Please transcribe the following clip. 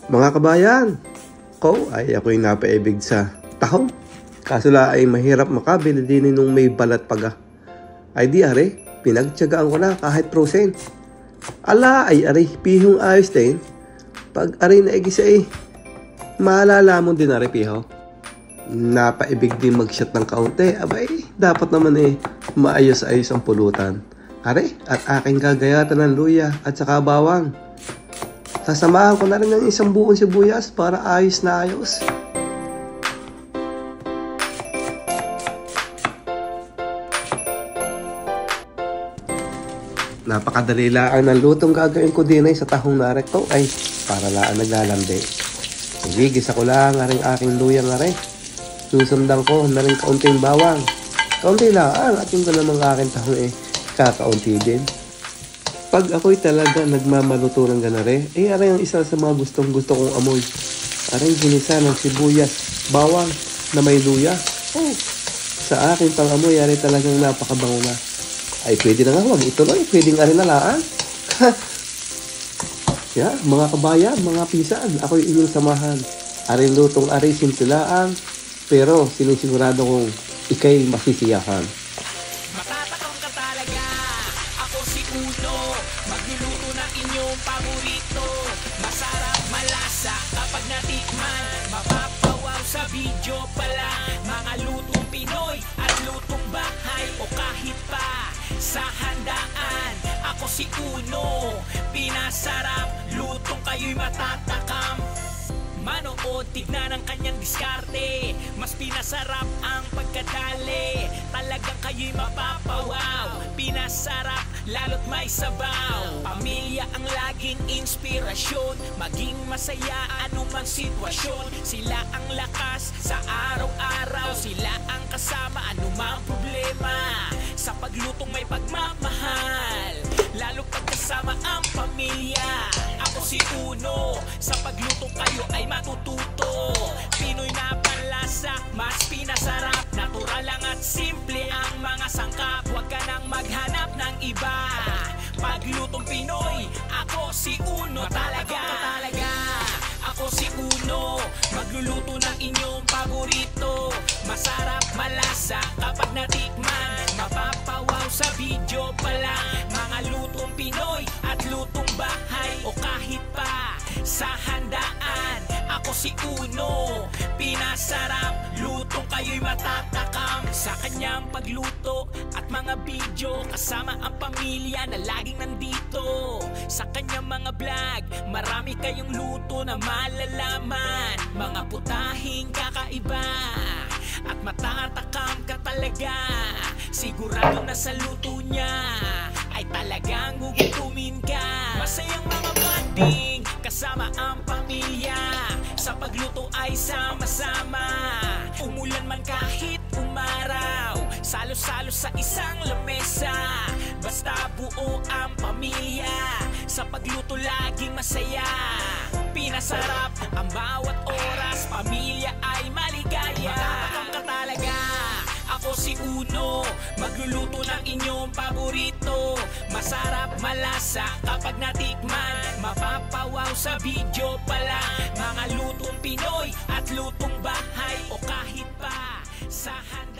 Mga kabayan, ako'y napaibig sa tahong. Kaso la ay mahirap makabili din nung may balat paga. Ay di are, pinagtyagaan ko na kahit frozen. Ala ay are, pihong ayos din. Pag are na igisa maalala mo din are piho. Napaibig din mag-shot ng kaunti. Abay, dapat naman maayos-ayos ang pulutan. Are, at aking gagayatan ng luya at saka bawang. Sasamahan ko na rin ng isang buong sibuyas para ayos na ayos. Napakadali lang ng lutong gagawin ko din sa tahong narek to ay para laan naglalandi. Igigisa ko lang nga rin aking luyang nga rin. Susundan ko na rin kaunting bawang. Kaunti lang at yung ko namang aking tahong kakaunti din. Pag ako'y talaga nagmamaluto ng ganare, aray ang isa sa mga gustong-gusto kong amoy. Aray ginisa ng sibuyas, bawang na may luya. Sa akin pang amoy, aray talagang napakabango na. Ay pwede na nga, wag ituloy, pwedeng aray nalaan. Mga kabayan, mga pisan, ako'y inyong samahan. Aray lutong aray simpilaan, pero sinisigurado kong ikay masisiyahan. Magluluto ng inyong paborito. Masarap, malasa kapag natikman. Mapapawaw sa video pala. Mga lutong Pinoy at lutong bahay o kahit pa sa handaan. Ako si Uno, pinasarap. Lutong kayo'y matatakam. Manood, tignan ang kanyang diskarte. Mas pinasarap ang pagkadali. Talagang kayo'y mapapawaw. Pinasarap, lalo't may sabaw. Pamilya ang laging inspirasyon. Maging masaya anumang sitwasyon. Sila ang lakas sa araw-araw. Sila ang kasama anumang problema. Sa paglutong may pagmamahal. Lalo pagkasama ang pamilya. Ako si Uno, sa pagluto kayo ay matututo. Pinoy na panlasa, mas pinasarap. Natural lang at simple ang mga sangkap. Huwag ka nang maghanap ng iba. Paglutong Pinoy, ako si Uno talaga. Ako si Uno, magluluto ng inyong paborito. Masarap, malasa kapag natikman. Mapapawaw sa video pala. Mga lutong Pinoy at lutong bahay o kahit pa sa handaan. Ako si Uno, pinasarap. Lutong kayo'y matatakam. Sa kanyang pagluto at mga video, kasama ang pamilya na laging nandito. Sa kanyang mga vlog, marami kayong luto na malalaman. Mga putahing kakaiba at matatakam ka talaga. Sigurado na sa luto niya ay talagang gugutumin ka. Masayang mga bonding kasama ang pamilya. Sa pagluto ay sama-sama. Umulan man kahit umaraw, salo-salo sa isang lamesa. Basta buo ang pamilya. Sa pagluto laging masaya. Pinasarap ang bawat oras. Pamilya ay maligaya. Matatakam ka talaga. Ako si Uno, magluluto ng inyong paborito. Masarap, malasa kapag natikman. Mapapawaw sa video pala. Mga lutong Pinoy at lutong bahay o kahit pa sa handaan.